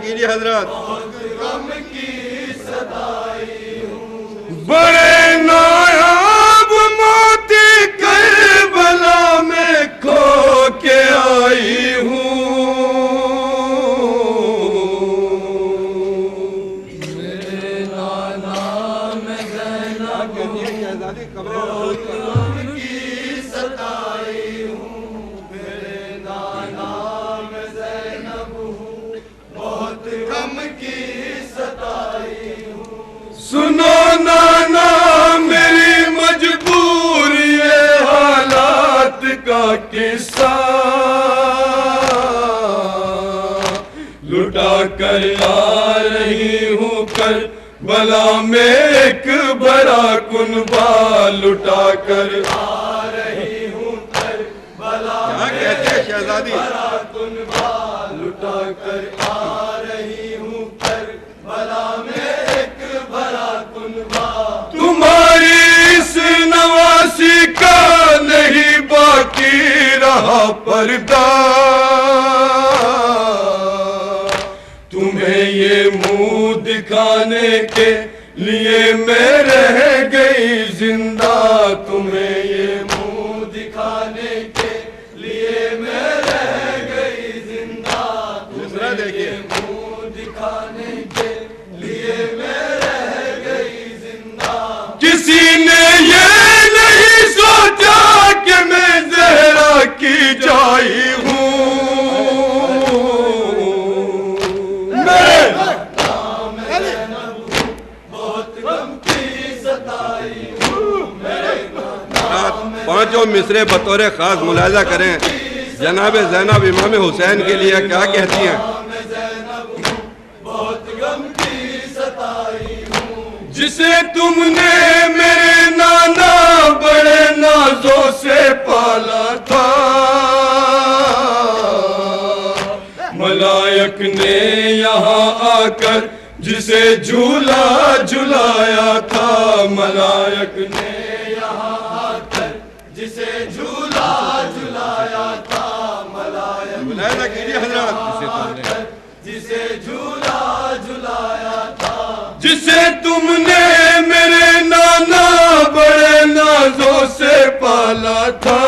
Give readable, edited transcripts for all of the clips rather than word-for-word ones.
کیجیے حضرات. بڑے نایاب موتی کربلا میں کھو کے آئی ہوں. میرے نانا میں زینب بہت غم کی ستائی ہوں. میرے نانا میں زینب ہوں بہت غم کی ستائی ہوں. سنو نانا میری مجبور یہ حالات کا قصہ لٹا کر آ رہی ہوں کربلا میں ایک بڑا کنبہ. لٹا کر آ رہی ہوں کربلا میں کہتے ہیں شہزادی بڑا کنبہ. لٹا کر آ رہی ہوں کربلا میں ایک بڑا کنبہ. تمہاری اس نواسی کا نہیں باقی رہا پردہ. تمہیں یہ منہ دکھانے کے لیے میں رہ گئی زندہ. تمہیں یہ منہ دکھانے کے لیے میں رہ گئی زندہ. دوسرا دیکھیے. منہ دکھانے کے لیے میں رہ گئی زندہ. کسی نے یہ نہیں سوچا کہ میں زہرا کی جائی ہوں. میں بہت غم کی ستائی ہوں. پانچوں مصرے بطور خاص ملاحظہ کریں. جناب زینب امام حسین کے لیے کیا کہتی ہیں؟ بہت غم کی ستائی ہوں. جسے تم نے میرے نانا بڑے نازوں سے پالا تھا. ملائک نے یہاں آ کر جسے جھولا جھلایا تھا. ملائک نے یہاں آ کر جسے جھولا جھلایا تھا. ملاحظہ کیجیے حضرات. جسے جھولا جھلایا تھا. جسے تم نے میرے نانا بڑے نازوں سے پالا تھا.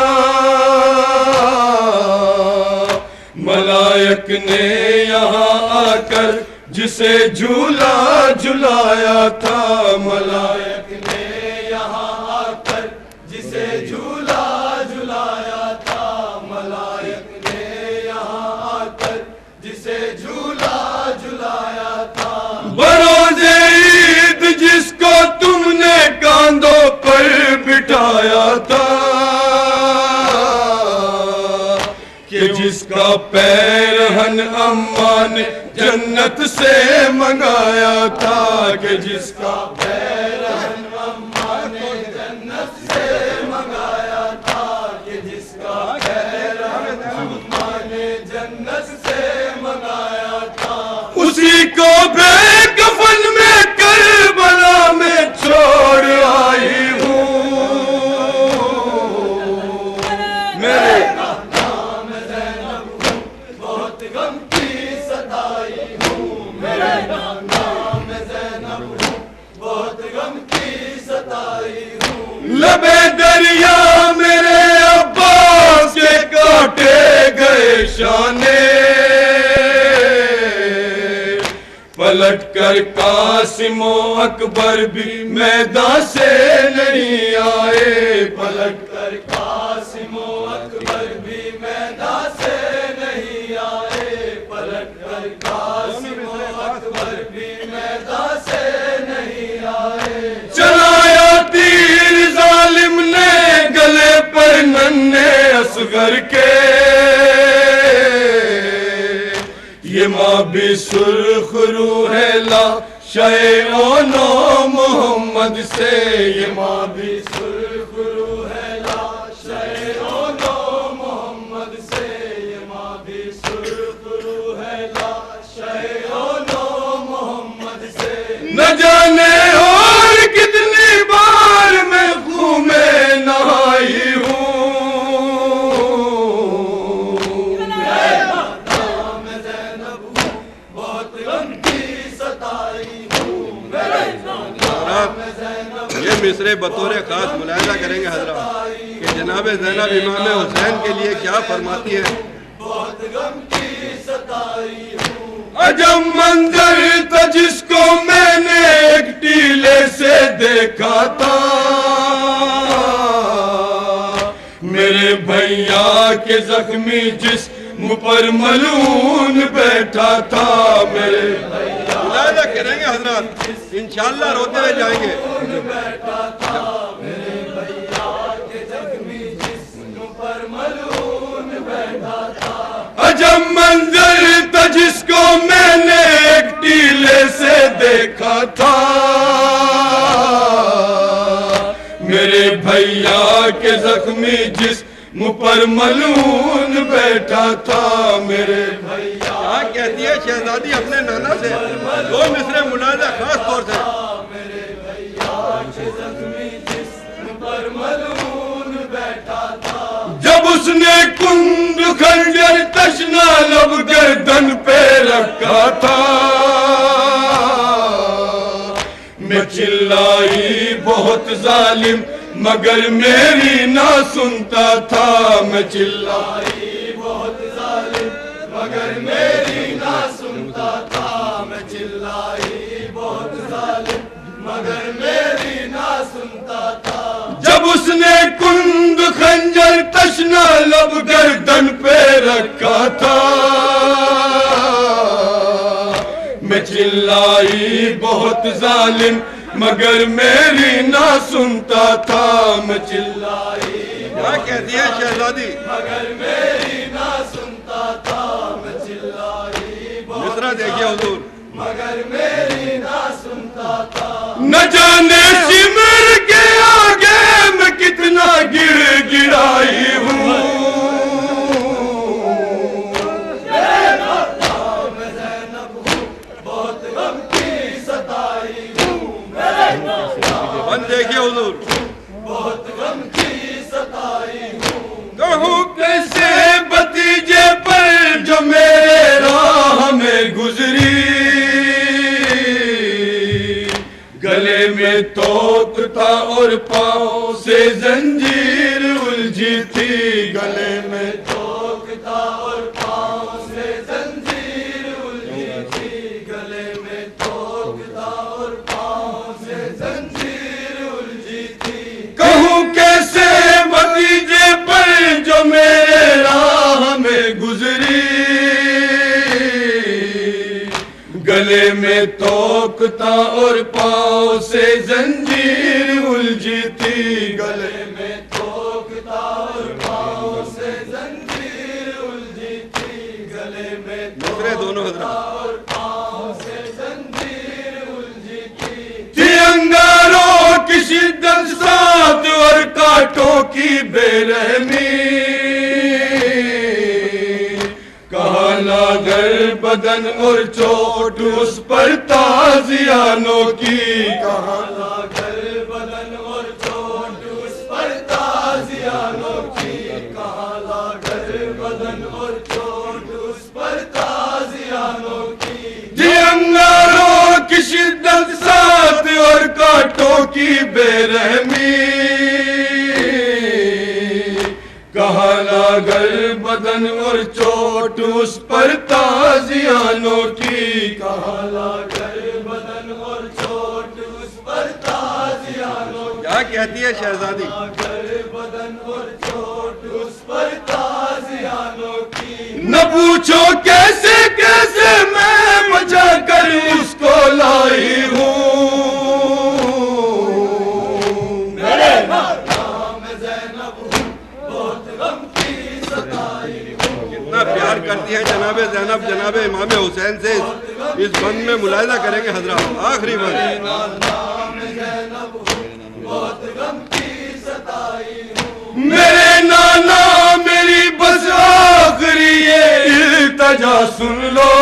ملائک نے یہاں آ کر جسے جھولا جھلایا تھا. ملائک نے یہاں آ کر جسے جھولا جھلایا تھا. ملائک نے یہاں آ کر جسے جھولا جھلایا تھا. بروز عید جس کو تم نے کاندھوں پر بٹھایا تھا. کہ جس کا پیرہن اماں نے جنت سے منگایا تھا. کہ جس کا پیرہن اماں نے جنت سے منگایا تھا. کہ جس کا پیرہن اماں نے جنت سے منگایا تھا. اسی کو بے کفن میں کربلا میں چھوڑ آئی ہوں. میرے نام زینب ہوں بہت غم کی ستائی ہوں. میرے نام زینب ہوں بہت غم کی ستائی ہوں. لبے دریا میرے عباس کے کاٹے گئے شانے. پلٹ کر قاسم و اکبر بھی میدان سے نہیں آئے. پلٹ کر قاسم و اکبر بھی میدان سے نہیں آئے. پلٹ کر قاسم و اکبر بھی میدان سے نہیں آئے. چلایا تیر ظالم نے گلے پر ننھے اصغر کے. یہ ماں بھی سرخ روح ہے لاشے اونو محمد سے. یہ ماں بھی سرخ روح ہے لاشے اونو محمد سے. یہ ماں بھی سرخ روح ہے لاشے اونو محمد سے. نہ جانے اور کتنی بار میں خون میں نہائی ہوں. ملاحظہ کریں گے حضرات کہ جناب زینب امام حسین کے لیے کیا فرماتی ہیں. عجب منظر تھا جس کو میں نے ایک ٹیلے سے دیکھا تھا، میرے بھیا کے زخمی جسم پر ملعون بیٹھا تھا. میرے ملاحظہ کریں گے حضرات، انشاءاللہ روتے ہوئے جائیں گے. عجب منظر تھا جس کو میں نے ایک ٹیلے سے دیکھا تھا، میرے بھیا کے زخمی جسم پر ملعون بیٹھا تھا. میرے کیا کہتی ہے شہزادی اپنے نانا سے؟ دو مصرے ملاحظہ خاص طور سے. جب اس نے کند خنجر تشنا لب گردن پہ رکھا تھا، میں چلائی بہت ظالم مگر میری نہ سنتا تھا. میں چلائی بہت ظالم مگر میری نہ سنتا تھا. میں چلائی بہت ظالم مگر میری نہ سنتا تھا. جب اس نے کند خنجر تشنا لب گردن پہ رکھا تھا، میں چلائی بہت ظالم مگر میری نہ سنتا تھا. میں چلائی کیا کہتی ہے شہزادی؟ مگر میری نہ سنتا تھا. میں چلائی مصرع دیکھیے حضور. مگر میری نہ سنتا تھا. نہ جانے سمر کے آگے میں کتنا گر گرائی ہوں، میں زینب ہوں بہت غم کی ستائی ہوں. بند دیکھیے حضور. بہت غم کی ستائی ہوں. کہوں کیسے بھتیجے پر جو میرے راہ میں گزری، گلے میں توق تھا اور پاؤں سے زنجیر الجھی تھی. گلے میں توق تھا اور پاؤں سے زنجیر الجھی تھی. گلے میں توق تھا اور پاؤں سے زنجیر الجھی تھی. کہوں کیسے بھتیجے پر جو میرے راہ میں گزری، گلے میں توق تھا اور پاؤں سے زنجیر الجھی تھی. گلے میں توق تھا اور پاؤں سے زنجیر الجھی تھی. گلے میں مصرے دونوں حضرات. اور پاؤں سے زنجیر الجھی تھی. انگاروں کی شدت ساتھ اور کانٹوں کی بے رحمی، کہاں لاغر بدن اور چوٹ اس پر تازیانوں کی. کہاں لاغر بدن اور چوٹ اس پر تازیانوں کی. کہاں لاغر بدن اور چوٹ اس پر تازیانوں کی. جی انگاروں کی شدت ساتھ اور کانٹوں کی بے رحمی، کہاں لاغر بدن اور چوٹ اس پر تازیانوں کی. کہاں لاغر بدن اور چوٹ اس پر تازیانوں کی. کیا کہتی ہے شہزادی؟ لاغر بدن اور چوٹ اس پر تازیانوں کی. نہ پوچھو کیسے کیسے میں بچا کر اس کو لائی ہوں. میرے نام زینب ہوں بہت غم کی ستائی ہوں. کتنا پیار کرتی ہے جناب زینب جناب امام حسین سے. اس بند میں ملاحظہ کریں گے حضرات. آخری بند. نام زینب ہوں بہت غم کی ستائی ہوں. میرے نانا میری بس آخری یہ التجا سن لو،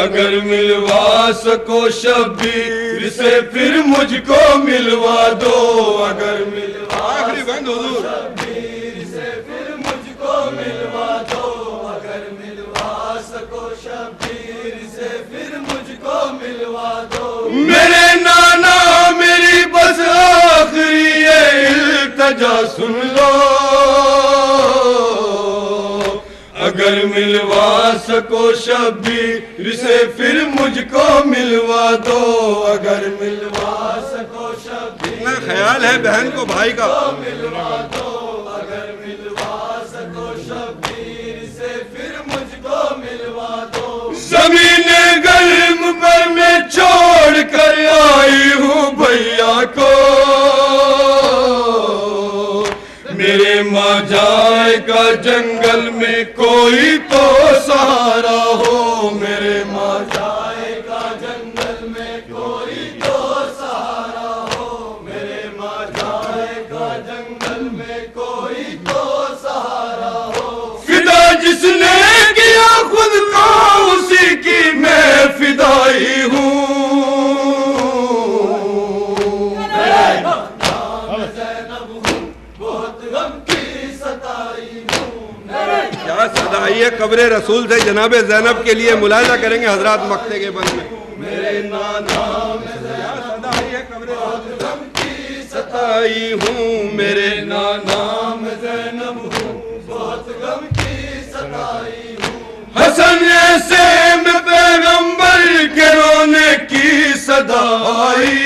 اگر ملوا سکو شبیر سے پھر مجھ کو ملوا دو. اگر ملوا آخری بند حضور. شبیر سے پھر مجھ کو ملوا دو. اگر ملوا سکو شبیر سے پھر مجھ کو ملوا دو. میرے نانا میری جا سن لو، اگر ملوا سکو شبیر سے پھر مجھ کو ملوا دو، اگر ملوا سکو شبیر اتنا خیال ہے بہن کو بھائی کا، ملوا دو، اگر ملوا سکو شبیر سے پھر مجھ کو ملوا دو۔ زمین گرم پر میں چھوڑ کر آئی ہوں بھیا کو، میرے ماں جائے گا جنگل میں کوئی تو سہارا ہو، میرے ماں جائے گا جنگل میں کوئی تو سہارا ہو، میرے ماں جائے گا جنگل میں کوئی تو سہارا ہو۔ فدا جس نے کیا خود کو اسی کی میں فدائی ہوں، کیا صدائی قبر رسول سے جناب زینب کے لیے ملاحظہ کریں گے حضرات مقطع کے بند میں۔ میرے نانا میں کیا صدائی قبر غم کی ستائی ہوں، میرے نانا میں زینب ہوں، بہت غم کی ستائی ہوں۔ حسن ایسے میں پیغمبر کے رونے کی صدا آئی،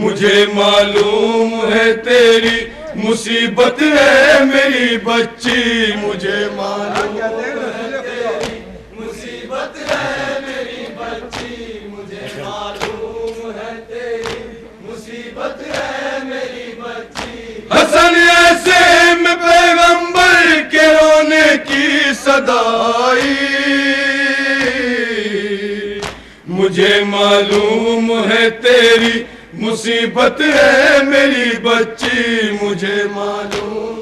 مجھے معلوم ہے تیری مصیبت ہے میری بچی، مجھے معلوم ہے تیری مصیبت ہے میری بچی، مجھے معلوم ہے تیری مصیبت ہے میری بچی۔ حسن ایسے میں پیغمبر کے رونے کی صدا آئی، مجھے معلوم ہے تیری مصیبت ہے میری بچی، مجھے معلوم